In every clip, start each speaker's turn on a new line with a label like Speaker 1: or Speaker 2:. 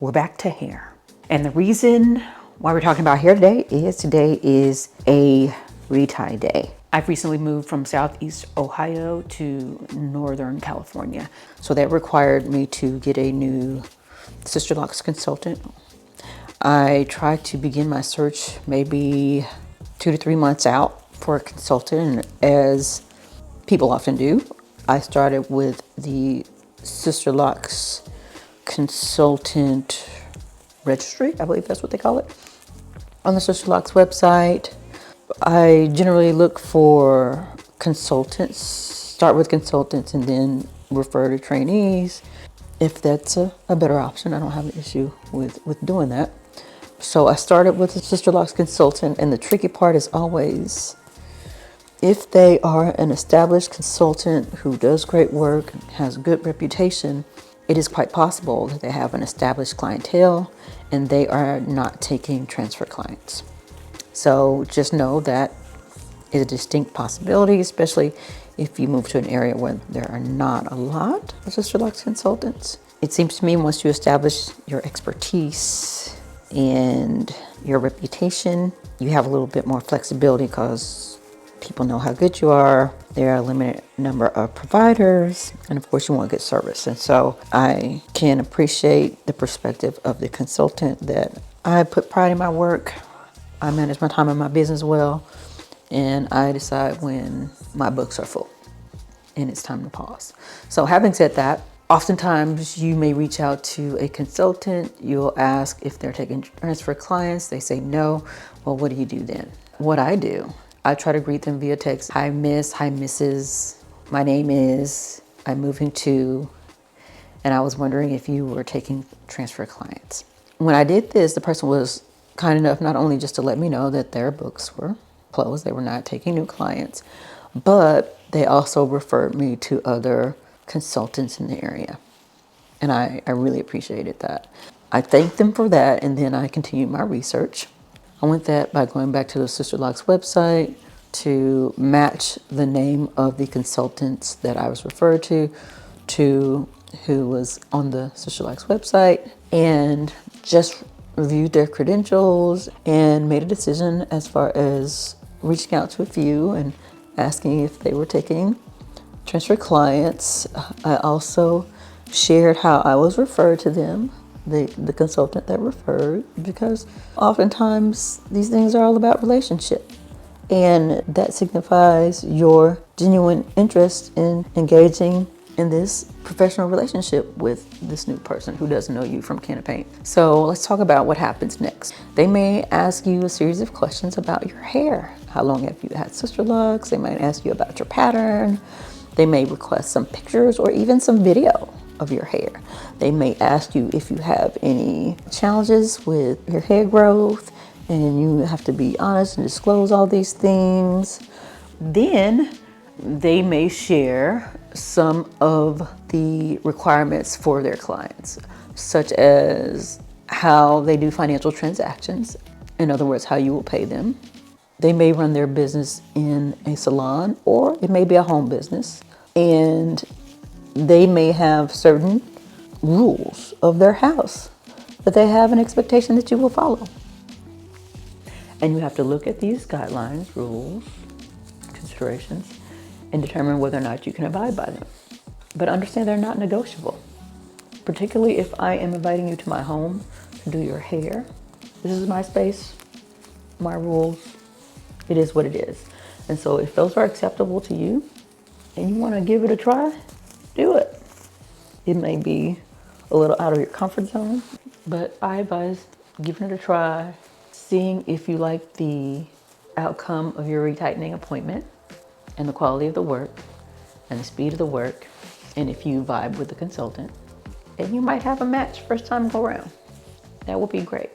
Speaker 1: We're back to hair. And the reason why we're talking about hair today is a retie day. I've recently moved from Southeast Ohio to Northern California. So that required me to get a new Sisterlocks consultant. I tried to begin my search maybe 2 to 3 months out for a consultant, and as people often do, I started with the Sisterlocks consultant registry, I believe that's what they call it, on the Sisterlocks website. I generally look for consultants, start with consultants and then refer to trainees if that's a better option. I don't have an issue with doing that. So I started with the Sisterlocks consultant, and the tricky part is always if they are an established consultant who does great work, has a good reputation, it is quite possible that they have an established clientele and they are not taking transfer clients. So just know that is a distinct possibility, especially if you move to an area where there are not a lot of Sisterlocks consultants. It seems to me once you establish your expertise and your reputation, you have a little bit more flexibility because people know how good you are. There are a limited number of providers, and of course you want good service. And so I can appreciate the perspective of the consultant that I put pride in my work, I manage my time and my business well, and I decide when my books are full and it's time to pause. So having said that, oftentimes you may reach out to a consultant, you'll ask if they're taking transfer clients, they say no. Well, what do you do then? What I do, I try to greet them via text. Hi miss, hi Mrs. My name is, I'm moving to, and I was wondering if you were taking transfer clients. When I did this, the person was kind enough not only just to let me know that their books were closed, they were not taking new clients, but they also referred me to other consultants in the area. And I really appreciated that. I thanked them for that, and then I continued my research. I went that by going back to the Sisterlocks website to match the name of the consultants that I was referred to who was on the Sisterlocks website, and just reviewed their credentials and made a decision as far as reaching out to a few and asking if they were taking transfer clients. I also shared how I was referred to them, the consultant that referred, because oftentimes these things are all about relationship, and that signifies your genuine interest in engaging in this professional relationship with this new person who doesn't know you from can of paint. So let's talk about what happens next. They may ask you a series of questions about your hair. How long have you had Sisterlocks? They might ask you about your pattern. They may request some pictures or even some video of your hair. They may ask you if you have any challenges with your hair growth, and you have to be honest and disclose all these things. Then they may share some of the requirements for their clients, such as how they do financial transactions. In other words, how you will pay them. They may run their business in a salon, or it may be a home business, and they may have certain rules of their house that they have an expectation that you will follow. And you have to look at these guidelines, rules, considerations, and determine whether or not you can abide by them. But understand they're not negotiable. Particularly if I am inviting you to my home to do your hair. This is my space, my rules. It is what it is. And so if those are acceptable to you and you want to give it a try, do it. It may be a little out of your comfort zone, but I advise giving it a try, seeing if you like the outcome of your retightening appointment and the quality of the work and the speed of the work, and if you vibe with the consultant, and you might have a match first time go around. That would be great.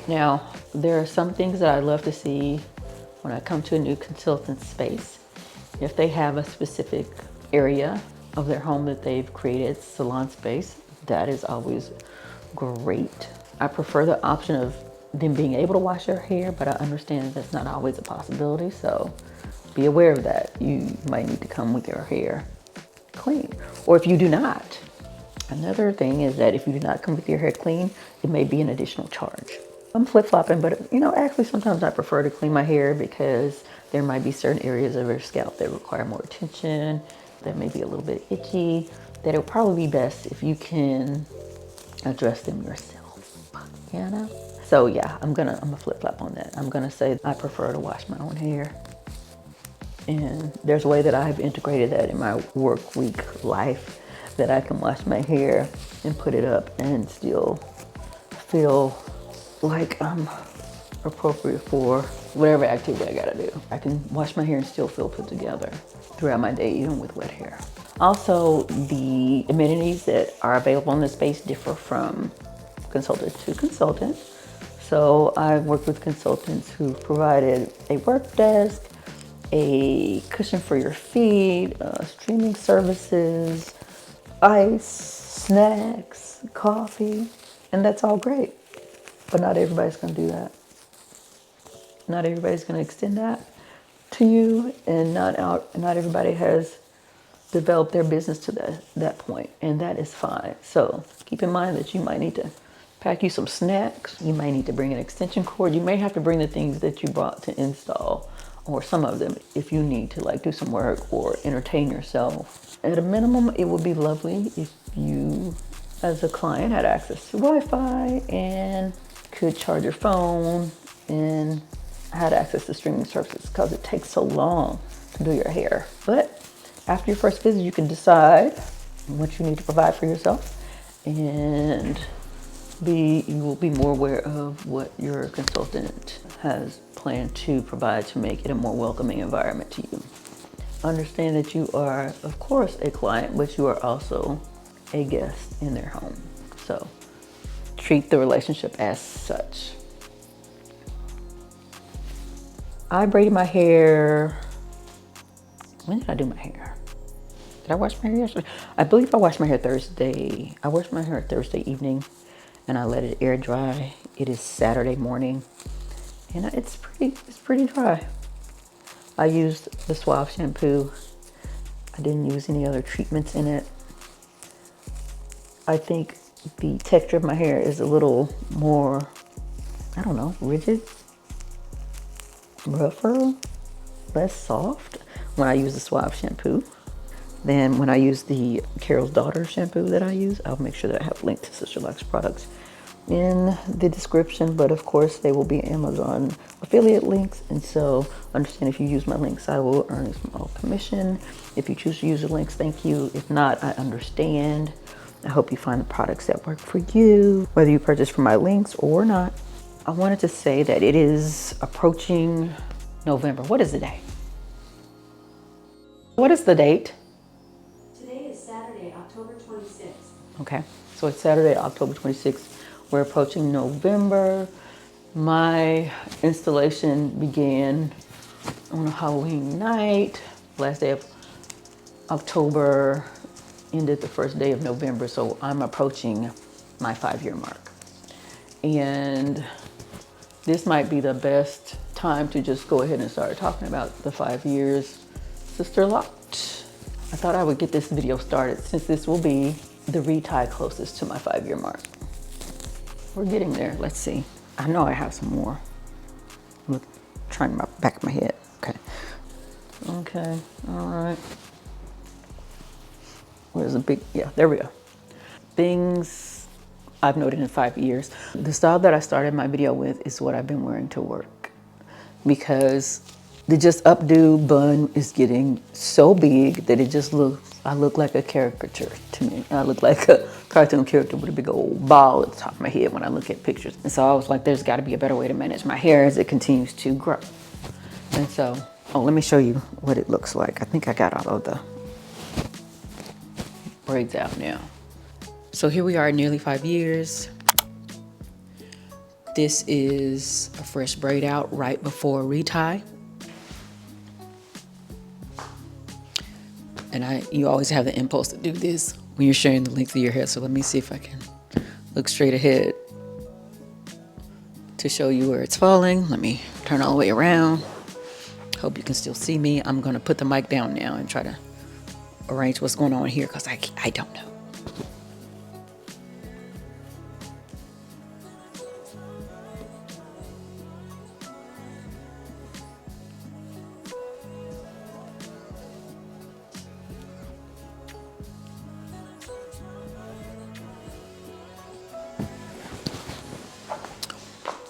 Speaker 1: Now, there are some things that I love to see when I come to a new consultant space. If they have a specific area of their home that they've created salon space, that is always great. I prefer the option of them being able to wash your hair, but I understand that's not always a possibility, so be aware of that. You might need to come with your hair clean. Or if you do not, Another thing is that if you do not come with your hair clean, it may be an additional charge. I'm flip-flopping, but you know, actually sometimes I prefer to clean my hair because there might be certain areas of your scalp that require more attention, that may be a little bit itchy, that it would probably be best if you can address them yourself, you know? So yeah, I'm gonna flip-flop on that. I'm gonna say I prefer to wash my own hair. And there's a way that I've integrated that in my work week life, that I can wash my hair and put it up and still feel like I'm appropriate for whatever activity I gotta do. I can wash my hair and still feel put together throughout my day, even with wet hair. Also, the amenities that are available in this space differ from consultant to consultant. So I've worked with consultants who provided a work desk, a cushion for your feet, streaming services, ice, snacks, coffee, and that's all great. But not everybody's gonna do that. Not everybody's gonna extend that to you, and not everybody has developed their business to that point, and that is fine. So keep in mind that you might need to pack you some snacks. You might need to bring an extension cord. You may have to bring the things that you brought to install, or some of them if you need to like do some work or entertain yourself. At a minimum, it would be lovely if you, as a client, had access to Wi-Fi and could charge your phone and had access to streaming services, because it takes so long to do your hair. But after your first visit, you can decide what you need to provide for yourself, and you will be more aware of what your consultant has planned to provide to make it a more welcoming environment to you. Understand that you are, of course, a client, but you are also a guest in their home. So treat the relationship as such. I braided my hair. When did I do my hair? Did I wash my hair yesterday? I believe I washed my hair Thursday. I washed my hair Thursday evening and I let it air dry. It is Saturday morning and it's pretty dry. I used the Suave shampoo. I didn't use any other treatments in it. I think the texture of my hair is a little more, I don't know, rigid, rougher, less soft when I use the Suave shampoo than when I use the Carol's Daughter shampoo that I use. I'll make sure that I have linked to Sisterlocks products in the description, but of course they will be Amazon affiliate links, and so understand if you use my links, I will earn a small commission. If you choose to use the links, thank you. If not, I understand. I hope you find the products that work for you, whether you purchase from my links or not. I wanted to say that it is approaching November. What is the day? What is the date?
Speaker 2: Today is Saturday, October 26th.
Speaker 1: Okay, so it's Saturday, October 26th. We're approaching November. My installation began on a Halloween night, last day of October, ended the first day of November, so I'm approaching my 5-year mark. And this might be the best time to just go ahead and start talking about the 5 years Sisterlocks. I thought I would get this video started since this will be the retie closest to my 5-year mark. We're getting there. Let's see. I know I have some more. I'm trying my back of my head. Okay. Okay. All right. Where's the big? Yeah, there we go. Things I've noted in 5 years. The style that I started my video with is what I've been wearing to work, because the just updo bun is getting so big that it just I look like a caricature to me. I look like a cartoon character with a big old ball at the top of my head when I look at pictures. And so I was like, there's gotta be a better way to manage my hair as it continues to grow. And so, oh, let me show you what it looks like. I think I got all of the braids out now. So here we are, nearly 5 years. This is a fresh braid out right before retie. And you always have the impulse to do this when you're sharing the length of your hair. So let me see if I can look straight ahead to show you where it's falling. Let me turn all the way around. Hope you can still see me. I'm gonna put the mic down now and try to arrange what's going on here, because I don't know.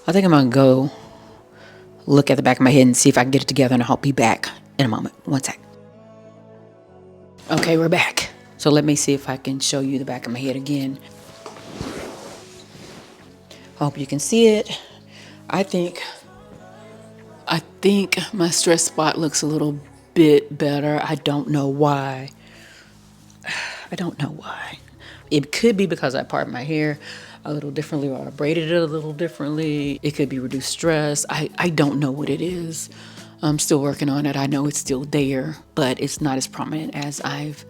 Speaker 1: I think I'm gonna go look at the back of my head and see if I can get it together, and I'll be back in a moment. One sec. Okay, we're back. So let me see if I can show you the back of my head again. I hope you can see it. I think my stress spot looks a little bit better. I don't know why. It could be because I parted my hair a little differently, or I braided it a little differently. It could be reduced stress. I don't know what it is. I'm still working on it. I know it's still there, but it's not as prominent as I've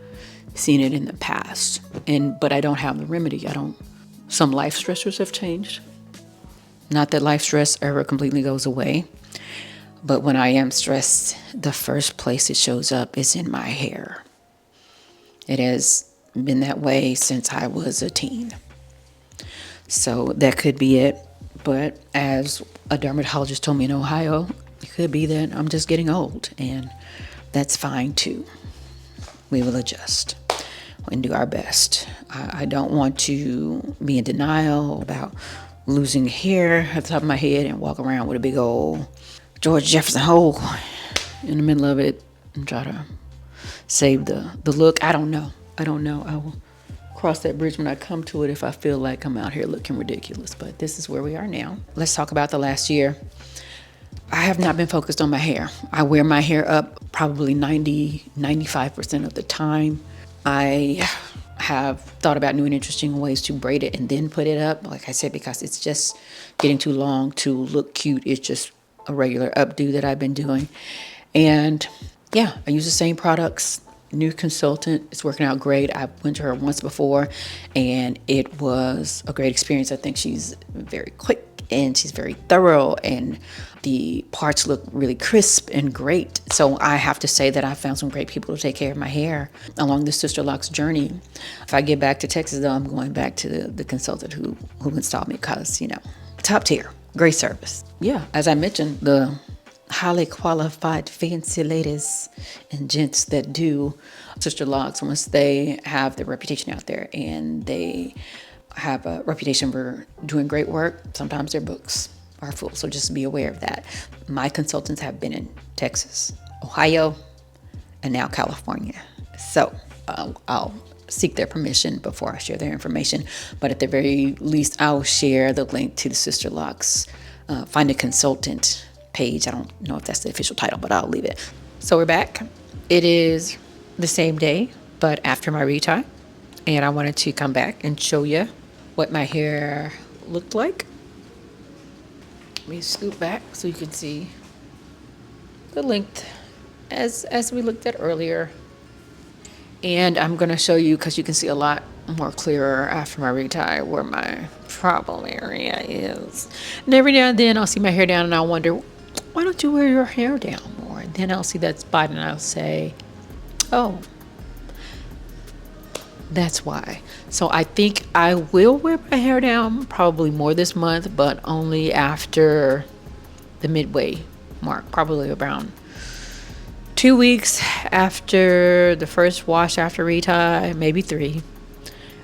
Speaker 1: seen it in the past. But I don't have the remedy. Some life stressors have changed. Not that life stress ever completely goes away, but when I am stressed, the first place it shows up is in my hair. It has been that way since I was a teen. So that could be it. But as a dermatologist told me in Ohio, it could be that I'm just getting old, and that's fine too. We will adjust and do our best. I don't want to be in denial about losing hair at the top of my head and walk around with a big old George Jefferson hole in the middle of it and try to save the look. I don't know. I will cross that bridge when I come to it if I feel like I'm out here looking ridiculous. But this is where we are now. Let's talk about the last year. I have not been focused on my hair. I wear my hair up probably 95% of the time. I have thought about new and interesting ways to braid it and then put it up. Like I said, because it's just getting too long to look cute. It's just a regular updo that I've been doing. And yeah, I use the same products. New consultant, it's working out great. I went to her once before and it was a great experience. I think she's very quick and she's very thorough, and the parts look really crisp and great. So I have to say that I found some great people to take care of my hair along the Sisterlocks journey. If I get back to Texas though, I'm going back to the consultant who installed me, because, top tier, great service. Yeah, as I mentioned, the highly qualified fancy ladies and gents that do Sisterlocks, once they have their reputation out there and they have a reputation for doing great work, sometimes their books are full. So just be aware of that. My consultants have been in Texas, Ohio, and now California. So I'll seek their permission before I share their information. But at the very least, I'll share the link to the Sisterlocks Find a Consultant page. I don't know if that's the official title, but I'll leave it. So we're back. It is the same day, but after my retie. And I wanted to come back and show you what my hair looked like. Let me scoot back so you can see the length as we looked at earlier. And I'm going to show you, because you can see a lot more clearer after my retie, where my problem area is. And every now and then I'll see my hair down and I'll wonder, why don't you wear your hair down more? And then I'll see that spot and I'll say, oh, that's why. So I think I will wear my hair down probably more this month, but only after the midway mark, probably around 2 weeks after the first wash after retie, maybe 3.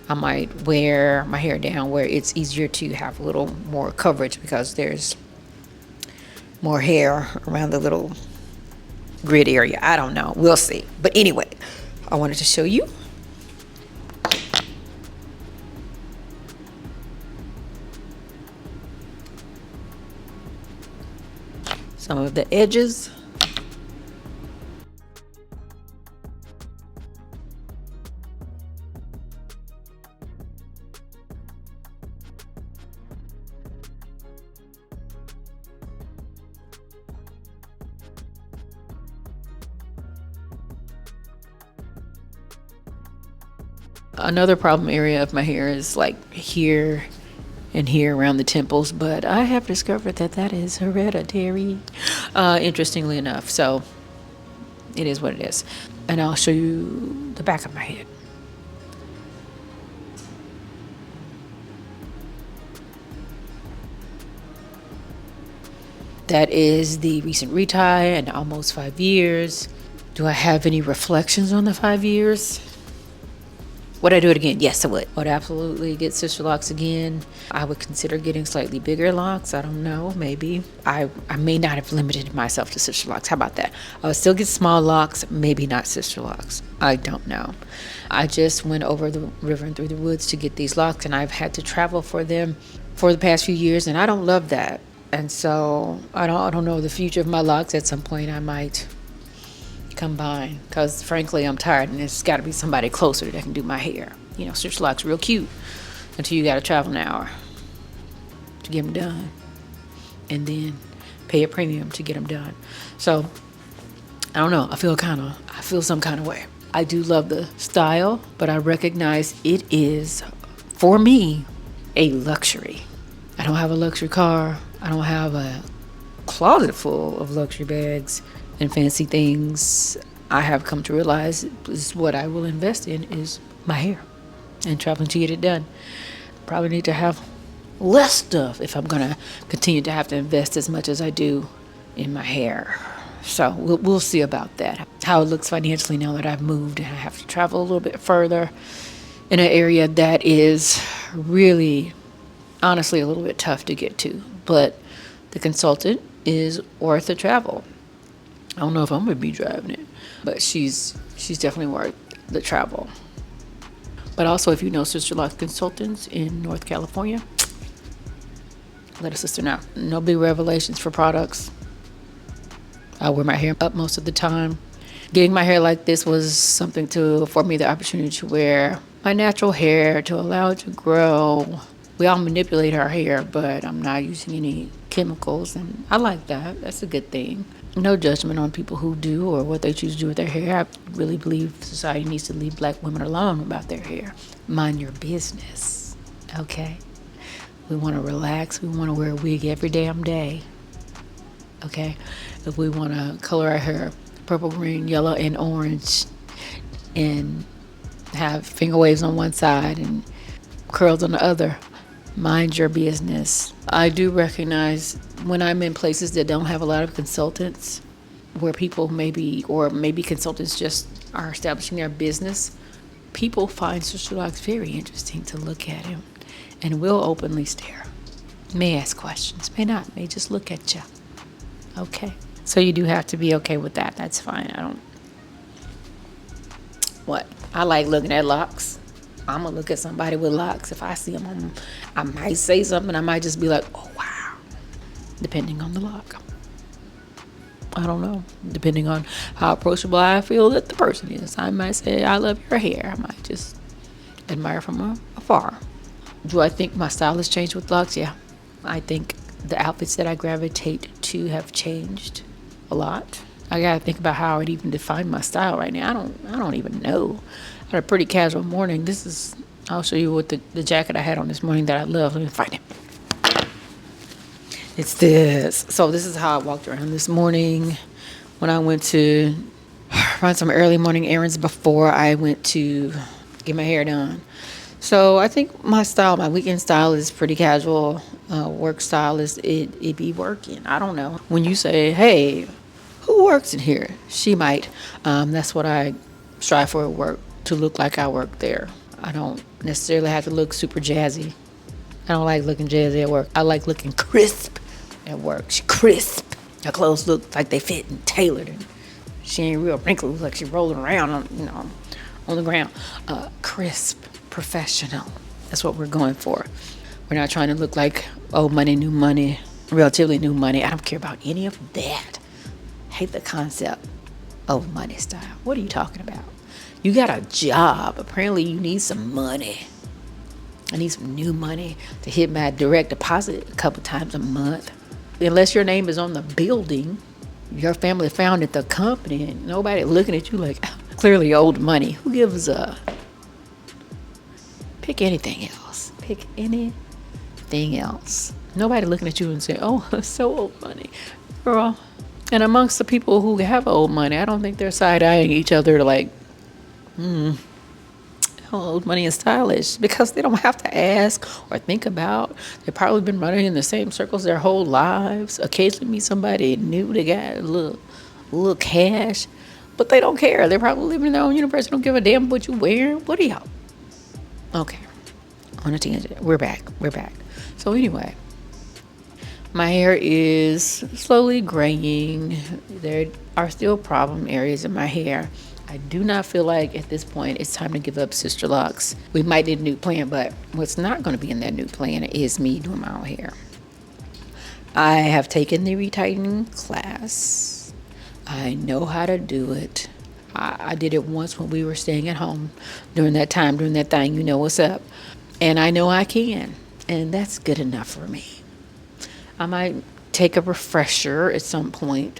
Speaker 1: I might wear my hair down where it's easier to have a little more coverage, because there's more hair around the little grid area. I don't know. We'll see. But anyway, I wanted to show you. Some of the edges. Another problem area of my hair is like here and here around the temples, but I have discovered that is hereditary, interestingly enough. So it is what it is. And I'll show you the back of my head. That is the recent retie and almost 5 years. Do I have any reflections on the 5 years? Would I do it again? Yes, I would. Would I absolutely get Sisterlocks again? I would consider getting slightly bigger locks. I don't know, maybe. I may not have limited myself to Sisterlocks. How about that? I would still get small locks, maybe not Sisterlocks. I don't know. I just went over the river and through the woods to get these locks, and I've had to travel for them for the past few years, and I don't love that. And so I don't know the future of my locks. At some point I might combine, because frankly I'm tired, and it's got to be somebody closer that can do my hair. You know, Sisterlocks real cute until you got to travel an hour to get them done, and then pay a premium to get them done. So I don't know, I feel some kind of way. I do love the style, but I recognize it is, for me, a luxury. I don't have a luxury car. I don't have a closet full of luxury bags and fancy things. I have come to realize is what I will invest in is my hair and traveling to get it done. Probably need to have less stuff if I'm gonna continue to have to invest as much as I do in my hair. So we'll see about that, how it looks financially now that I've moved and I have to travel a little bit further in an area that is really, honestly, a little bit tough to get to. But the Consultant is worth the travel. I don't know if I'm gonna be driving it, but she's definitely worth the travel. But also, if you know Sisterlocks consultants in North California, let a sister know. No big revelations for products. I wear my hair up most of the time. Getting my hair like this was something to afford me the opportunity to wear my natural hair, to allow it to grow. We all manipulate our hair, but I'm not using any chemicals, and I like that. That's a good thing. No judgment on people who do or what they choose to do with their hair. I really believe society needs to leave black women alone about their hair. Mind your business, okay? We want to relax. We want to wear a wig every damn day, okay? If we want to color our hair purple, green, yellow, and orange, and have finger waves on one side and curls on the other, mind your business. I do recognize when I'm in places that don't have a lot of consultants, where people maybe consultants just are establishing their business, people find Sisterlocks very interesting to look at him and will openly stare. May ask questions, may not, may just look at you. Okay? So you do have to be okay with that. That's fine. I like looking at locks. I'm going to look at somebody with locks. If I see them, I might say something. I might just be like, oh, wow. Depending on the lock. I don't know. Depending on how approachable I feel that the person is. I might say, I love your hair. I might just admire from afar. Do I think my style has changed with locks? Yeah. I think the outfits that I gravitate to have changed a lot. I got to think about how I'd even define my style right now. I don't even know. I had a pretty casual morning. I'll show you what the jacket I had on this morning that I love. Let me find it. It's this. So this is how I walked around this morning when I went to run some early morning errands before I went to get my hair done. So I think my weekend style is pretty casual. Work style is it be working. I don't know. When you say, hey, who works in here? She might. That's what I strive for at work, to look like I work there. I don't necessarily have to look super jazzy. I don't like looking jazzy at work. I like looking crisp at work. She crisp. Her clothes look like they fit and tailored, and she ain't real wrinkly. Looks like she's rolling around on the ground. Crisp, professional. That's what we're going for. We're not trying to look like old money, new money, relatively new money. I don't care about any of that. Hate the concept of money style. What are you talking about? You got a job. Apparently you need some money. I need some new money to hit my direct deposit a couple times a month. Unless your name is on the building, your family founded the company, and nobody looking at you like, clearly old money. Who gives a... Pick anything else. Pick anything else. Nobody looking at you and saying, oh, so old money. Girl. And amongst the people who have old money, I don't think they're side-eyeing each other like, old money is stylish, because they don't have to ask or think about. They've probably been running in the same circles their whole lives. Occasionally meet somebody new, they got a little cash, but they don't care. They're probably living in their own universe. They don't give a damn what you wear. What are y'all? Okay, on a tangent. We're back. So anyway, my hair is slowly graying. There are still problem areas in my hair. I do not feel like at this point it's time to give up Sisterlocks. We might need a new plan, but what's not going to be in that new plan is me doing my own hair. I have taken the retightening class. I know how to do it. I did it once when we were staying at home during that thing, you know what's up. And I know I can, and that's good enough for me. I might take a refresher at some point,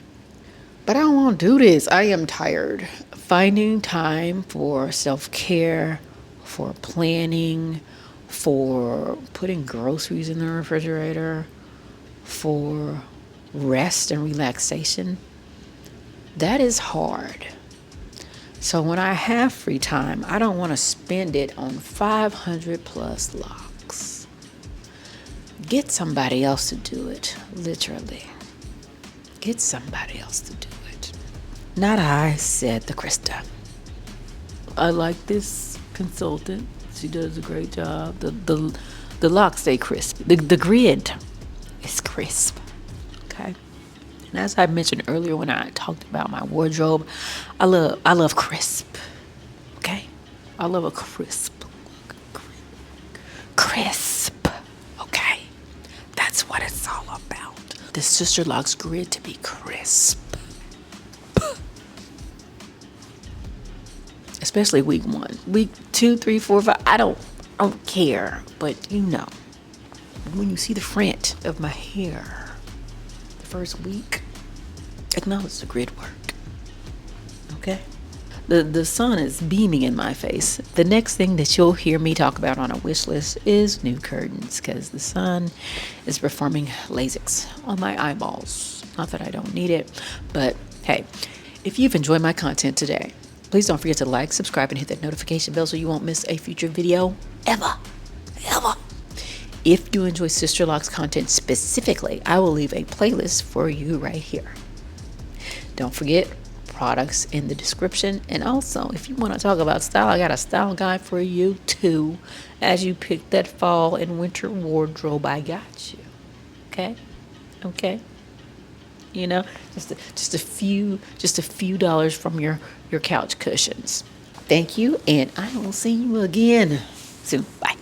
Speaker 1: but I don't want to do this. I am tired. Finding time for self-care, for planning, for putting groceries in the refrigerator, for rest and relaxation, that is hard. So when I have free time, I don't want to spend it on 500 plus locks. Get somebody else to do it, literally. Get somebody else to do it. Not I, said the Krista. I like this consultant. She does a great job. The locks stay crisp. The grid is crisp. Okay. And as I mentioned earlier when I talked about my wardrobe, I love crisp. Okay? I love a crisp. Crisp. Okay? That's what it's all about. The Sisterlocks grid to be crisp. Especially week 1. Week 2, 3, 4, 5. I don't care. But you know, when you see the front of my hair the first week, acknowledge the grid work. Okay? The sun is beaming in my face. The next thing that you'll hear me talk about on a wish list is new curtains, because the sun is performing lasix on my eyeballs. Not that I don't need it, but hey, if you've enjoyed my content today, please don't forget to like, subscribe, and hit that notification bell so you won't miss a future video ever. If you enjoy Sisterlocks content specifically, I will leave a playlist for you right here. Don't forget, products in the description. And also, if you want to talk about style, I got a style guide for you too. As you pick that fall and winter wardrobe, I got you. Okay. You know, just a few dollars from your couch cushions. Thank you, and I will see you again soon. Bye.